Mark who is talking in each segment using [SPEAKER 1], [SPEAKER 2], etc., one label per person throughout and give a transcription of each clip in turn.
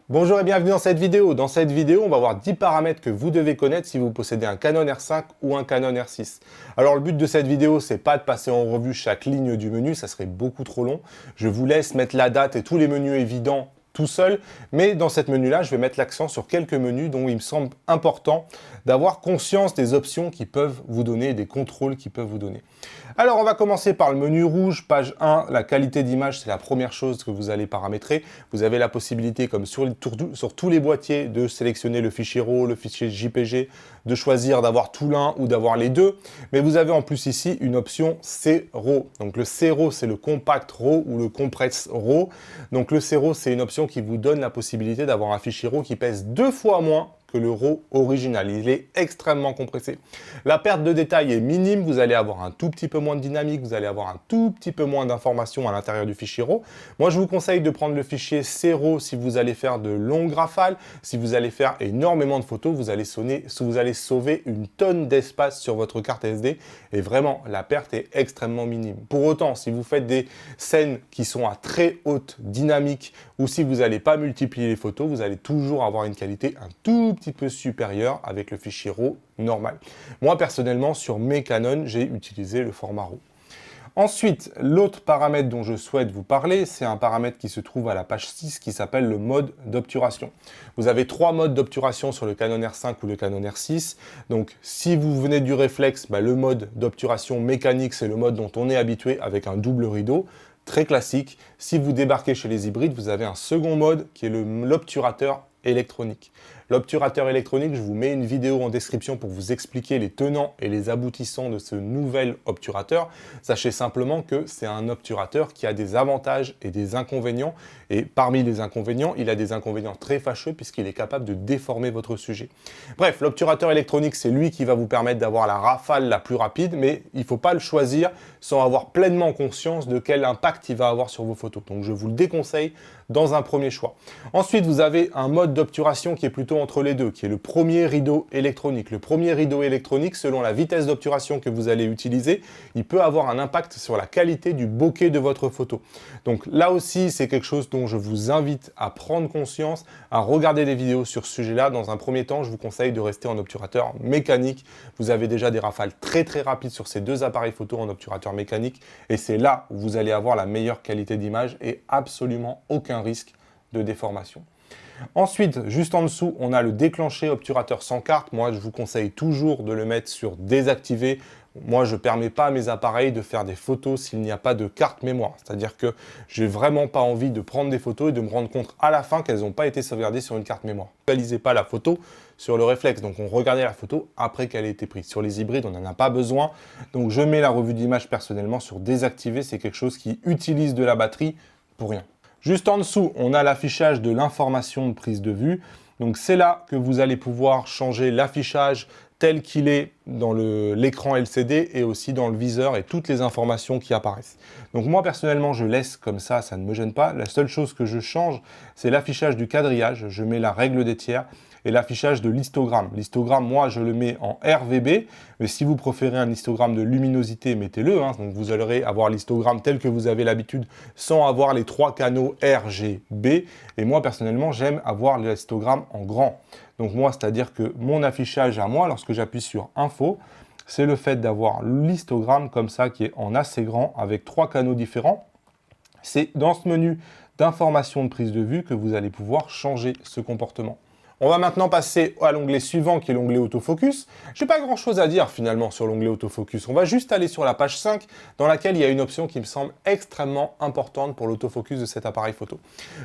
[SPEAKER 1] Bonjour et bienvenue dans cette vidéo. Dans cette vidéo, on va voir 10 paramètres que vous devez connaître si vous possédez un Canon R5 ou un Canon R6. Alors le but de cette vidéo, c'est pas de passer en revue chaque ligne du menu, ça serait beaucoup trop long. Je vous laisse mettre la date et tous les menus évidents tout seul, mais dans cette menu-là, je vais mettre l'accent sur quelques menus dont il me semble important d'avoir conscience des options qui peuvent vous donner, des contrôles qui peuvent vous donner. Alors, on va commencer par le menu rouge, page 1, la qualité d'image, c'est la première chose que vous allez paramétrer. Vous avez la possibilité, comme sur tous les boîtiers, de sélectionner le fichier RAW, le fichier JPG, de choisir d'avoir tout l'un ou d'avoir les deux. Mais vous avez en plus ici une option C-RAW. Donc le C-RAW, c'est le Compact RAW ou le Compress RAW. Donc le C-RAW, c'est une option qui vous donne la possibilité d'avoir un fichier RAW qui pèse 2 fois moins que le RAW original. Il est extrêmement compressé. La perte de détail est minime, vous allez avoir un tout petit peu moins de dynamique, vous allez avoir un tout petit peu moins d'informations à l'intérieur du fichier RAW. Moi, je vous conseille de prendre le fichier C-RAW si vous allez faire de longues rafales, si vous allez faire énormément de photos, vous allez sauver une tonne d'espace sur votre carte SD et vraiment, la perte est extrêmement minime. Pour autant, si vous faites des scènes qui sont à très haute dynamique ou si vous n'allez pas multiplier les photos, vous allez toujours avoir une qualité un tout petit peu supérieur avec le fichier RAW normal. Moi, personnellement, sur mes Canon, j'ai utilisé le format RAW. Ensuite, l'autre paramètre dont je souhaite vous parler, c'est un paramètre qui se trouve à la page 6 qui s'appelle le mode d'obturation. Vous avez 3 modes d'obturation sur le Canon R5 ou le Canon R6. Donc, si vous venez du réflexe, le mode d'obturation mécanique, c'est le mode dont on est habitué avec un double rideau. Très classique. Si vous débarquez chez les hybrides, vous avez un second mode qui est l'obturateur électronique. L'obturateur électronique, je vous mets une vidéo en description pour vous expliquer les tenants et les aboutissants de ce nouvel obturateur. Sachez simplement que c'est un obturateur qui a des avantages et des inconvénients. Et parmi les inconvénients, il a des inconvénients très fâcheux puisqu'il est capable de déformer votre sujet. Bref, l'obturateur électronique, c'est lui qui va vous permettre d'avoir la rafale la plus rapide, mais il ne faut pas le choisir sans avoir pleinement conscience de quel impact il va avoir sur vos photos. Donc je vous le déconseille dans un premier choix. Ensuite, vous avez un mode d'obturation qui est plutôt entre les deux, qui est le premier rideau électronique. Le premier rideau électronique, selon la vitesse d'obturation que vous allez utiliser, il peut avoir un impact sur la qualité du bokeh de votre photo. Donc là aussi, c'est quelque chose dont je vous invite à prendre conscience, à regarder des vidéos sur ce sujet-là. Dans un premier temps, je vous conseille de rester en obturateur mécanique. Vous avez déjà des rafales très très rapides sur ces deux appareils photo en obturateur mécanique et c'est là où vous allez avoir la meilleure qualité d'image et absolument aucun risque de déformation. Ensuite, juste en dessous, on a le déclencher obturateur sans carte. Moi, je vous conseille toujours de le mettre sur désactiver. Moi, je ne permets pas à mes appareils de faire des photos s'il n'y a pas de carte mémoire. C'est-à-dire que j'ai vraiment pas envie de prendre des photos et de me rendre compte à la fin qu'elles n'ont pas été sauvegardées sur une carte mémoire. Ne réalisez pas la photo sur le réflexe. Donc, on regardait la photo après qu'elle ait été prise. Sur les hybrides, on n'en a pas besoin. Donc, je mets la revue d'image personnellement sur désactiver. C'est quelque chose qui utilise de la batterie pour rien. Juste en dessous, on a l'affichage de l'information de prise de vue. Donc c'est là que vous allez pouvoir changer l'affichage tel qu'il est dans l'écran LCD et aussi dans le viseur et toutes les informations qui apparaissent. Donc moi personnellement je laisse comme ça ne me gêne pas. La seule chose que je change, c'est l'affichage du quadrillage. Je mets la règle des tiers et l'affichage de l'histogramme. L'histogramme, moi, je le mets en RVB, mais si vous préférez un histogramme de luminosité, mettez-le. Donc vous allez avoir l'histogramme tel que vous avez l'habitude, sans avoir les 3 canaux RGB. Et moi, personnellement, j'aime avoir l'histogramme en grand. Donc moi, c'est-à-dire que mon affichage à moi, lorsque j'appuie sur Info, c'est le fait d'avoir l'histogramme comme ça, qui est en assez grand, avec 3 canaux différents. C'est dans ce menu d'information de prise de vue que vous allez pouvoir changer ce comportement. On va maintenant passer à l'onglet suivant qui est l'onglet autofocus. Je n'ai pas grand chose à dire finalement sur l'onglet autofocus. On va juste aller sur la page 5 dans laquelle il y a une option qui me semble extrêmement importante pour l'autofocus de cet appareil photo.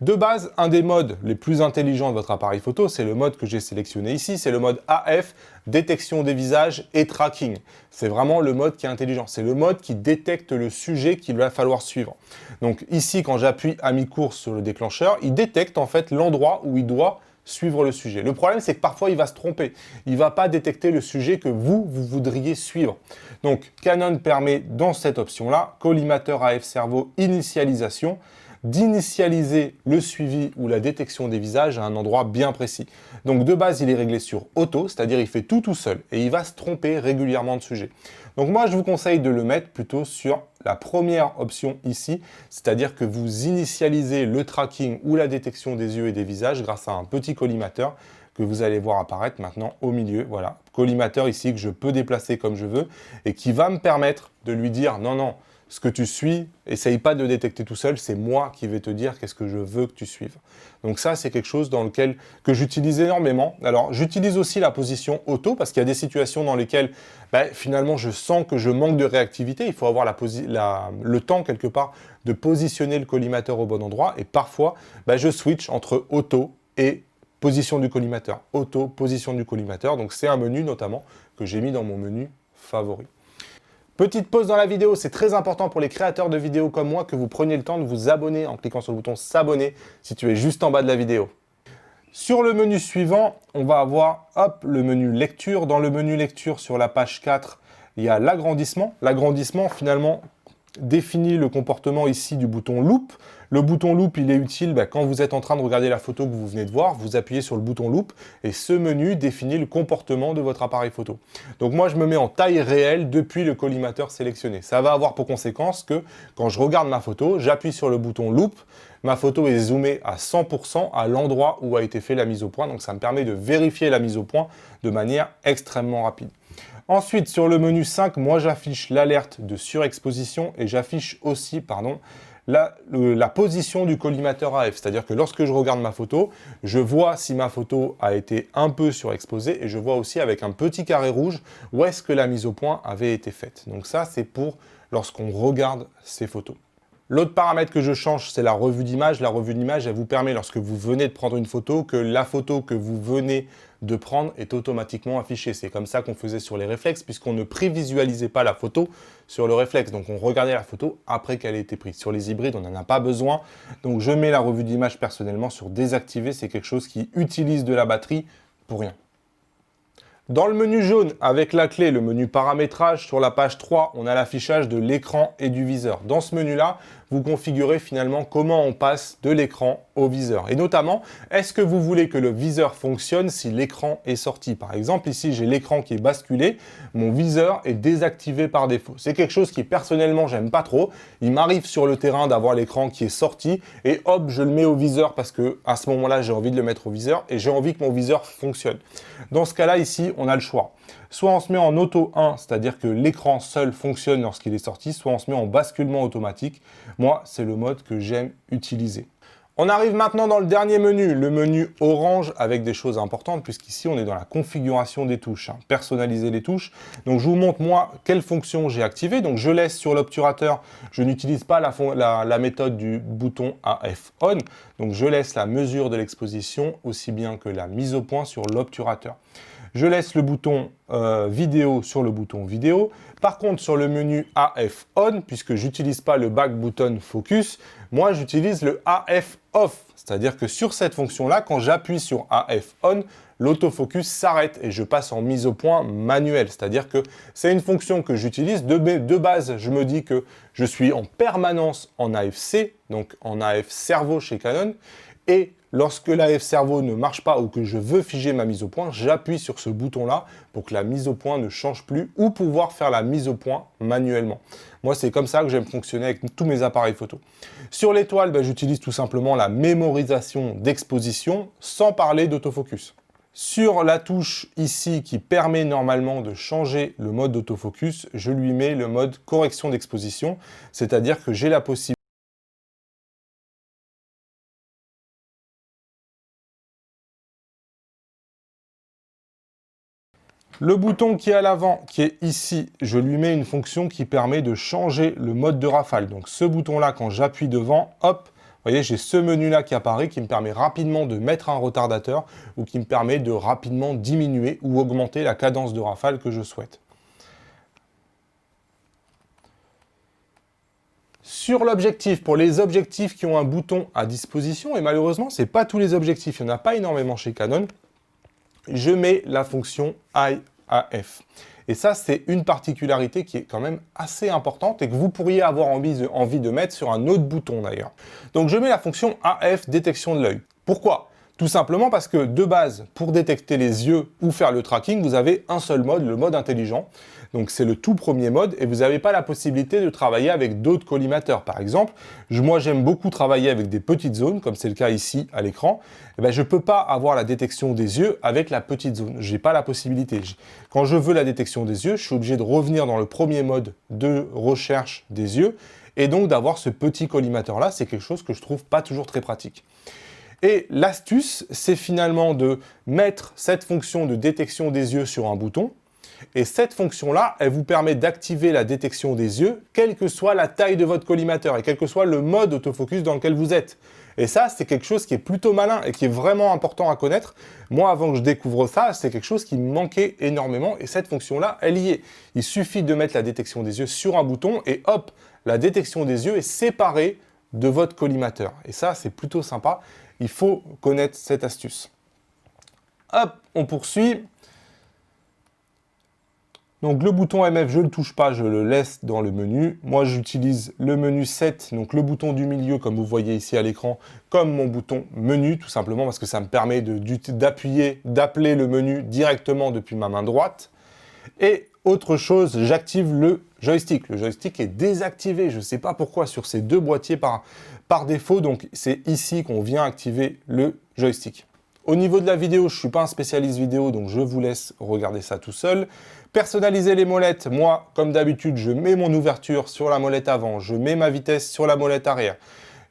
[SPEAKER 1] De base, un des modes les plus intelligents de votre appareil photo, c'est le mode que j'ai sélectionné ici, c'est le mode AF, détection des visages et tracking. C'est vraiment le mode qui est intelligent. C'est le mode qui détecte le sujet qu'il va falloir suivre. Donc ici, quand j'appuie à mi-course sur le déclencheur, il détecte en fait l'endroit où il doit suivre le sujet. Le problème, c'est que parfois, il va se tromper. Il ne va pas détecter le sujet que vous voudriez suivre. Donc, Canon permet, dans cette option-là, collimateur AF Cerveau initialisation, d'initialiser le suivi ou la détection des visages à un endroit bien précis. Donc, de base, il est réglé sur auto, c'est-à-dire il fait tout seul et il va se tromper régulièrement de sujet. Donc, moi, je vous conseille de le mettre plutôt sur la première option ici, c'est-à-dire que vous initialisez le tracking ou la détection des yeux et des visages grâce à un petit collimateur que vous allez voir apparaître maintenant au milieu. Voilà, collimateur ici que je peux déplacer comme je veux et qui va me permettre de lui dire non, non, ce que tu suis, essaye pas de détecter tout seul, c'est moi qui vais te dire qu'est-ce que je veux que tu suives. Donc ça, c'est quelque chose que j'utilise énormément. Alors, j'utilise aussi la position auto, parce qu'il y a des situations dans lesquelles, finalement, je sens que je manque de réactivité. Il faut avoir le temps, quelque part, de positionner le collimateur au bon endroit. Et parfois, je switch entre auto et position du collimateur. Auto, position du collimateur. Donc, c'est un menu, notamment, que j'ai mis dans mon menu favori. Petite pause dans la vidéo, c'est très important pour les créateurs de vidéos comme moi que vous preniez le temps de vous abonner en cliquant sur le bouton s'abonner situé juste en bas de la vidéo. Sur le menu suivant, on va avoir le menu lecture. Dans le menu lecture, sur la page 4, il y a l'agrandissement. L'agrandissement, finalement, définit le comportement ici du bouton loupe. Le bouton loupe, il est utile quand vous êtes en train de regarder la photo que vous venez de voir, vous appuyez sur le bouton loupe et ce menu définit le comportement de votre appareil photo. Donc moi, je me mets en taille réelle depuis le collimateur sélectionné. Ça va avoir pour conséquence que quand je regarde ma photo, j'appuie sur le bouton loupe, ma photo est zoomée à 100% à l'endroit où a été fait la mise au point. Donc ça me permet de vérifier la mise au point de manière extrêmement rapide. Ensuite, sur le menu 5, moi j'affiche l'alerte de surexposition et j'affiche aussi, la position du collimateur AF. C'est-à-dire que lorsque je regarde ma photo, je vois si ma photo a été un peu surexposée et je vois aussi avec un petit carré rouge où est-ce que la mise au point avait été faite. Donc ça, c'est pour lorsqu'on regarde ces photos. L'autre paramètre que je change, c'est la revue d'image. La revue d'image, elle vous permet, lorsque vous venez de prendre une photo, que la photo que vous venez de prendre est automatiquement affichée. C'est comme ça qu'on faisait sur les réflexes, puisqu'on ne prévisualisait pas la photo sur le réflexe. Donc, on regardait la photo après qu'elle ait été prise. Sur les hybrides, on n'en a pas besoin. Donc, je mets la revue d'image personnellement sur désactiver. C'est quelque chose qui utilise de la batterie pour rien. Dans le menu jaune, avec la clé, le menu paramétrage, sur la page 3, on a l'affichage de l'écran et du viseur. Dans ce menu-là, vous configurez finalement comment on passe de l'écran au viseur. Et notamment, est-ce que vous voulez que le viseur fonctionne si l'écran est sorti? Par exemple, ici, j'ai l'écran qui est basculé, mon viseur est désactivé par défaut. C'est quelque chose qui, personnellement, j'aime pas trop. Il m'arrive sur le terrain d'avoir l'écran qui est sorti et hop, je le mets au viseur parce que à ce moment-là, j'ai envie de le mettre au viseur et j'ai envie que mon viseur fonctionne. Dans ce cas-là, ici, on a le choix. Soit on se met en auto 1, c'est-à-dire que l'écran seul fonctionne lorsqu'il est sorti, soit on se met en basculement automatique. Moi, c'est le mode que j'aime utiliser. On arrive maintenant dans le dernier menu, le menu orange avec des choses importantes, puisqu'ici on est dans la configuration des touches, personnaliser les touches. Donc je vous montre moi quelle fonction j'ai activée. Donc je laisse sur l'obturateur, je n'utilise pas la méthode du bouton AF on. Donc je laisse la mesure de l'exposition aussi bien que la mise au point sur l'obturateur. Je laisse le bouton vidéo sur le bouton vidéo. Par contre, sur le menu AF on, puisque j'utilise pas le back button focus, moi j'utilise le AF off. C'est-à-dire que sur cette fonction-là, quand j'appuie sur AF on, l'autofocus s'arrête et je passe en mise au point manuelle. C'est-à-dire que c'est une fonction que j'utilise. De base, je me dis que je suis en permanence en AFC, donc en AF cerveau chez Canon. Et lorsque l'AF cerveau ne marche pas ou que je veux figer ma mise au point, j'appuie sur ce bouton-là pour que la mise au point ne change plus ou pouvoir faire la mise au point manuellement. Moi, c'est comme ça que j'aime fonctionner avec tous mes appareils photo. Sur l'étoile, j'utilise tout simplement la mémorisation d'exposition sans parler d'autofocus. Sur la touche ici qui permet normalement de changer le mode d'autofocus, je lui mets le mode correction d'exposition, c'est-à-dire que j'ai la possibilité le bouton qui est à l'avant, qui est ici, je lui mets une fonction qui permet de changer le mode de rafale. Donc ce bouton-là, quand j'appuie devant, hop, vous voyez, j'ai ce menu-là qui apparaît, qui me permet rapidement de mettre un retardateur ou qui me permet de rapidement diminuer ou augmenter la cadence de rafale que je souhaite. Sur l'objectif, pour les objectifs qui ont un bouton à disposition, et malheureusement, ce n'est pas tous les objectifs, il n'y en a pas énormément chez Canon, je mets la fonction IAF. Et ça, c'est une particularité qui est quand même assez importante et que vous pourriez avoir envie de mettre sur un autre bouton d'ailleurs. Donc, je mets la fonction AF détection de l'œil. Pourquoi ? Tout simplement parce que, de base, pour détecter les yeux ou faire le tracking, vous avez un seul mode, le mode intelligent. Donc c'est le tout premier mode et vous n'avez pas la possibilité de travailler avec d'autres collimateurs. Par exemple, moi j'aime beaucoup travailler avec des petites zones, comme c'est le cas ici à l'écran. Je ne peux pas avoir la détection des yeux avec la petite zone. Je n'ai pas la possibilité. Quand je veux la détection des yeux, je suis obligé de revenir dans le premier mode de recherche des yeux et donc d'avoir ce petit collimateur-là. C'est quelque chose que je trouve pas toujours très pratique. Et l'astuce, c'est finalement de mettre cette fonction de détection des yeux sur un bouton. Et cette fonction-là, elle vous permet d'activer la détection des yeux, quelle que soit la taille de votre collimateur et quel que soit le mode autofocus dans lequel vous êtes. Et ça, c'est quelque chose qui est plutôt malin et qui est vraiment important à connaître. Moi, avant que je découvre ça, c'est quelque chose qui me manquait énormément. Et cette fonction-là, elle y est. Il suffit de mettre la détection des yeux sur un bouton et hop, la détection des yeux est séparée de votre collimateur. Et ça, c'est plutôt sympa. Il faut connaître cette astuce. Hop, on poursuit. Donc le bouton MF, je ne le touche pas, je le laisse dans le menu. Moi, j'utilise le menu 7, donc le bouton du milieu, comme vous voyez ici à l'écran, comme mon bouton menu, tout simplement parce que ça me permet d'appeler le menu directement depuis ma main droite. Et autre chose, j'active le joystick. Le joystick est désactivé, je ne sais pas pourquoi, sur ces deux boîtiers par défaut. Donc c'est ici qu'on vient activer le joystick. Au niveau de la vidéo, je ne suis pas un spécialiste vidéo, donc je vous laisse regarder ça tout seul. Personnaliser les molettes, moi, comme d'habitude, je mets mon ouverture sur la molette avant, je mets ma vitesse sur la molette arrière.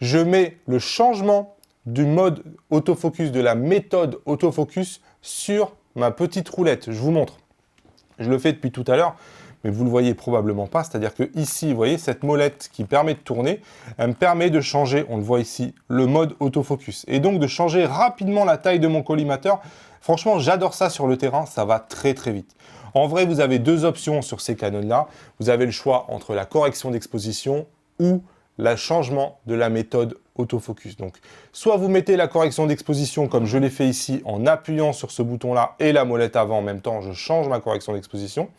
[SPEAKER 1] Je mets le changement du mode autofocus, de la méthode autofocus sur ma petite roulette. Je vous montre. Je le fais depuis tout à l'heure, mais vous ne le voyez probablement pas. C'est-à-dire que ici, vous voyez, cette molette qui permet de tourner, elle me permet de changer, on le voit ici, le mode autofocus. Et donc de changer rapidement la taille de mon collimateur. Franchement, j'adore ça sur le terrain, ça va très très vite. En vrai, vous avez deux options sur ces canons-là. Vous avez le choix entre la correction d'exposition ou le changement de la méthode autofocus. Donc, soit vous mettez la correction d'exposition comme je l'ai fait ici en appuyant sur ce bouton-là et la molette avant en même temps, je change ma correction d'exposition.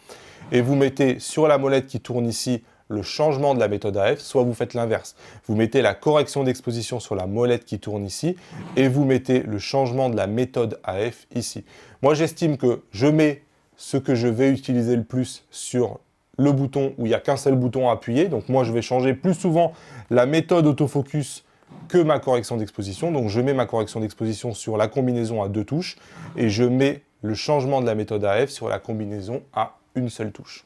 [SPEAKER 1] Et vous mettez sur la molette qui tourne ici le changement de la méthode AF, soit vous faites l'inverse. Vous mettez la correction d'exposition sur la molette qui tourne ici et vous mettez le changement de la méthode AF ici. Moi, j'estime que je mets ce que je vais utiliser le plus sur le bouton où il n'y a qu'un seul bouton à appuyer. Donc moi, je vais changer plus souvent la méthode autofocus que ma correction d'exposition. Donc je mets ma correction d'exposition sur la combinaison à deux touches et je mets le changement de la méthode AF sur la combinaison à une seule touche.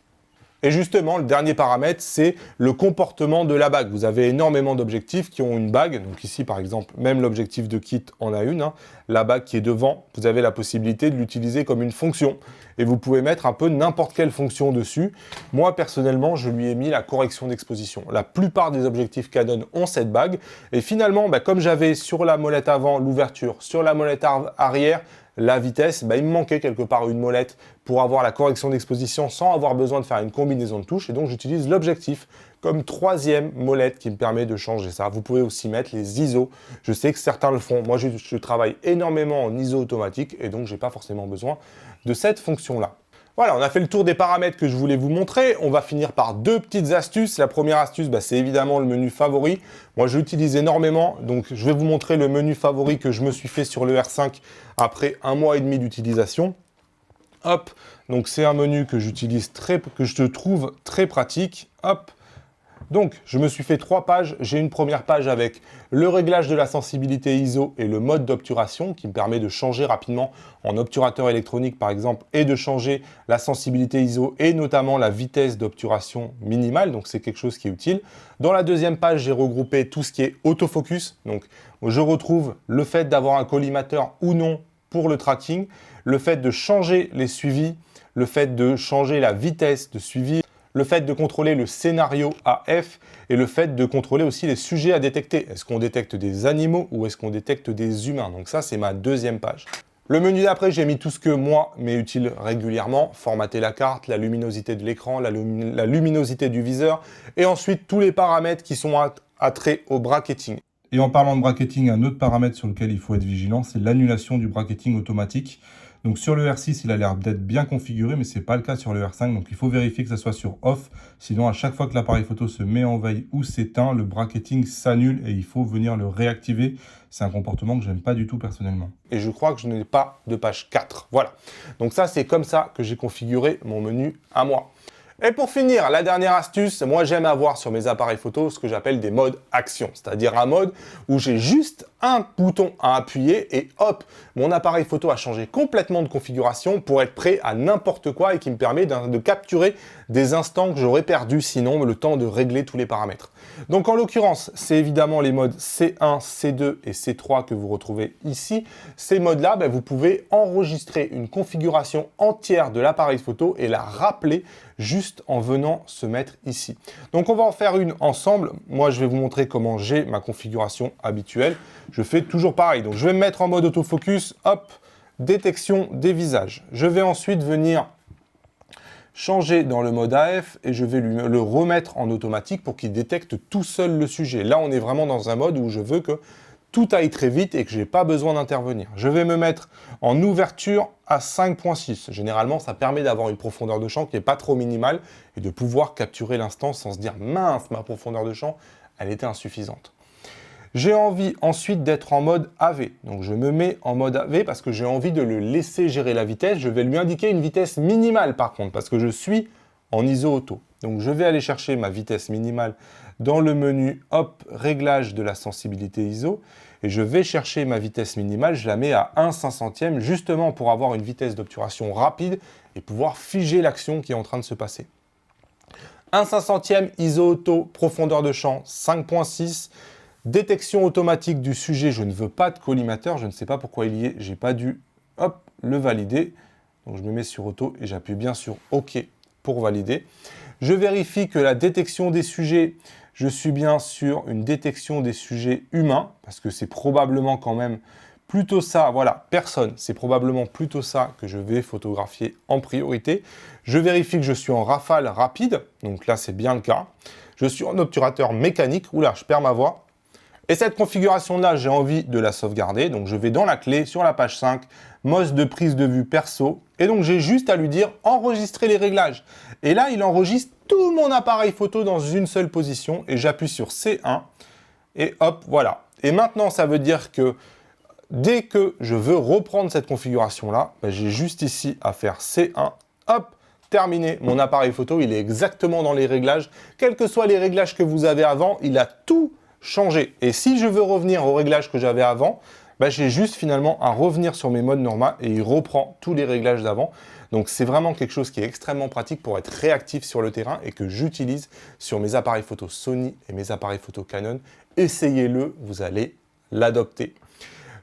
[SPEAKER 1] Et justement, le dernier paramètre, c'est le comportement de la bague. Vous avez énormément d'objectifs qui ont une bague. Donc ici, par exemple, même l'objectif de kit en a une. La bague qui est devant, vous avez la possibilité de l'utiliser comme une fonction. Et vous pouvez mettre un peu n'importe quelle fonction dessus. Moi, personnellement, je lui ai mis la correction d'exposition. La plupart des objectifs Canon ont cette bague. Et finalement, comme j'avais sur la molette avant l'ouverture, sur la molette arrière, la vitesse, il me manquait quelque part une molette pour avoir la correction d'exposition sans avoir besoin de faire une combinaison de touches. Et donc, j'utilise l'objectif comme troisième molette qui me permet de changer ça. Vous pouvez aussi mettre les ISO. Je sais que certains le font. Moi, je travaille énormément en ISO automatique et donc, je n'ai pas forcément besoin de cette fonction-là. Voilà, on a fait le tour des paramètres que je voulais vous montrer. On va finir par deux petites astuces. La première astuce, c'est évidemment le menu favori. Moi, je l'utilise énormément. Donc, je vais vous montrer le menu favori que je me suis fait sur le R5 après 1 mois et demi d'utilisation. Hop, donc c'est un menu que j'utilise que je trouve très pratique. Hop. Donc, je me suis fait 3 pages. J'ai une première page avec le réglage de la sensibilité ISO et le mode d'obturation qui me permet de changer rapidement en obturateur électronique par exemple et de changer la sensibilité ISO et notamment la vitesse d'obturation minimale. Donc, c'est quelque chose qui est utile. Dans la deuxième page, j'ai regroupé tout ce qui est autofocus. Donc, je retrouve le fait d'avoir un collimateur ou non pour le tracking, le fait de changer les suivis, le fait de changer la vitesse de suivi, le fait de contrôler le scénario AF et le fait de contrôler aussi les sujets à détecter. Est-ce qu'on détecte des animaux ou est-ce qu'on détecte des humains? Donc ça, c'est ma deuxième page. Le menu d'après, j'ai mis tout ce que moi m'est utile régulièrement. Formater la carte, la luminosité de l'écran, la luminosité du viseur et ensuite tous les paramètres qui sont attraits au bracketing. Et en parlant de bracketing, un autre paramètre sur lequel il faut être vigilant, c'est l'annulation du bracketing automatique.
[SPEAKER 2] Donc sur le R6, il a l'air d'être bien configuré, mais ce n'est pas le cas sur le R5. Donc il faut vérifier que ça soit sur off. Sinon, à chaque fois que l'appareil photo se met en veille ou s'éteint, le bracketing s'annule et il faut venir le réactiver. C'est un comportement que j'aime pas du tout personnellement.
[SPEAKER 1] Et je crois que je n'ai pas de page 4. Voilà. Donc ça, c'est comme ça que j'ai configuré mon menu à moi. Et pour finir, la dernière astuce, moi j'aime avoir sur mes appareils photo ce que j'appelle des modes action, c'est-à-dire un mode où j'ai juste un bouton à appuyer et hop, mon appareil photo a changé complètement de configuration pour être prêt à n'importe quoi et qui me permet de capturer des instants que j'aurais perdu sinon le temps de régler tous les paramètres. Donc en l'occurrence, c'est évidemment les modes C1, C2 et C3 que vous retrouvez ici. Ces modes-là, vous pouvez enregistrer une configuration entière de l'appareil photo et la rappeler juste en venant se mettre ici. Donc on va en faire une ensemble. Moi, je vais vous montrer comment j'ai ma configuration habituelle. Je fais toujours pareil. Donc je vais me mettre en mode autofocus, hop, détection des visages. Je vais ensuite venir changer dans le mode AF et je vais le remettre en automatique pour qu'il détecte tout seul le sujet. Là, on est vraiment dans un mode où je veux que tout aille très vite et que je n'ai pas besoin d'intervenir. Je vais me mettre en ouverture à 5.6. Généralement, ça permet d'avoir une profondeur de champ qui n'est pas trop minimale et de pouvoir capturer l'instant sans se dire « mince, ma profondeur de champ, elle était insuffisante ». J'ai envie ensuite d'être en mode AV. Donc je me mets en mode AV parce que j'ai envie de le laisser gérer la vitesse. Je vais lui indiquer une vitesse minimale par contre parce que je suis en ISO auto. Donc je vais aller chercher ma vitesse minimale dans le menu hop, réglage de la sensibilité ISO et je vais chercher ma vitesse minimale, je la mets à 1/500e justement pour avoir une vitesse d'obturation rapide et pouvoir figer l'action qui est en train de se passer. 1/500e ISO auto, profondeur de champ 5.6. Détection automatique du sujet, je ne veux pas de collimateur, je ne sais pas pourquoi il y est, j'ai pas dû hop, le valider. Donc je me mets sur auto et j'appuie bien sur OK pour valider. Je vérifie que la détection des sujets, je suis bien sur une détection des sujets humains, parce que c'est probablement quand même plutôt ça, voilà, personne, c'est probablement plutôt ça que je vais photographier en priorité. Je vérifie que je suis en rafale rapide, donc là c'est bien le cas. Je suis en obturateur mécanique, oula, je perds ma voix. Et cette configuration-là, j'ai envie de la sauvegarder. Donc, je vais dans la clé, sur la page 5, mode de prise de vue perso. Et donc, j'ai juste à lui dire « Enregistrer les réglages ». Et là, il enregistre tout mon appareil photo dans une seule position. Et j'appuie sur C1. Et hop, voilà. Et maintenant, ça veut dire que dès que je veux reprendre cette configuration-là, j'ai juste ici à faire C1. Hop, terminé. Mon appareil photo, il est exactement dans les réglages. Quels que soient les réglages que vous avez avant, il a tout changer. Et si je veux revenir au réglage que j'avais avant, j'ai juste finalement à revenir sur mes modes normaux et il reprend tous les réglages d'avant. Donc c'est vraiment quelque chose qui est extrêmement pratique pour être réactif sur le terrain et que j'utilise sur mes appareils photo Sony et mes appareils photo Canon. Essayez-le, vous allez l'adopter.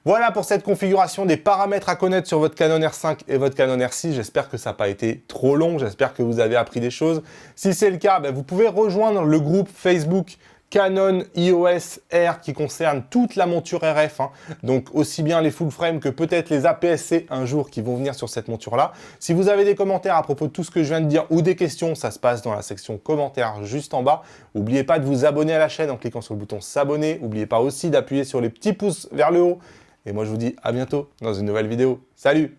[SPEAKER 1] Voilà pour cette configuration des paramètres à connaître sur votre Canon R5 et votre Canon R6. J'espère que ça n'a pas été trop long, j'espère que vous avez appris des choses. Si c'est le cas, vous pouvez rejoindre le groupe Facebook Canon EOS R qui concerne toute la monture RF, donc aussi bien les full frame que peut-être les APS-C un jour qui vont venir sur cette monture-là. Si vous avez des commentaires à propos de tout ce que je viens de dire ou des questions, ça se passe dans la section commentaires juste en bas. N'oubliez pas de vous abonner à la chaîne en cliquant sur le bouton s'abonner. N'oubliez pas aussi d'appuyer sur les petits pouces vers le haut. Et moi, je vous dis à bientôt dans une nouvelle vidéo. Salut!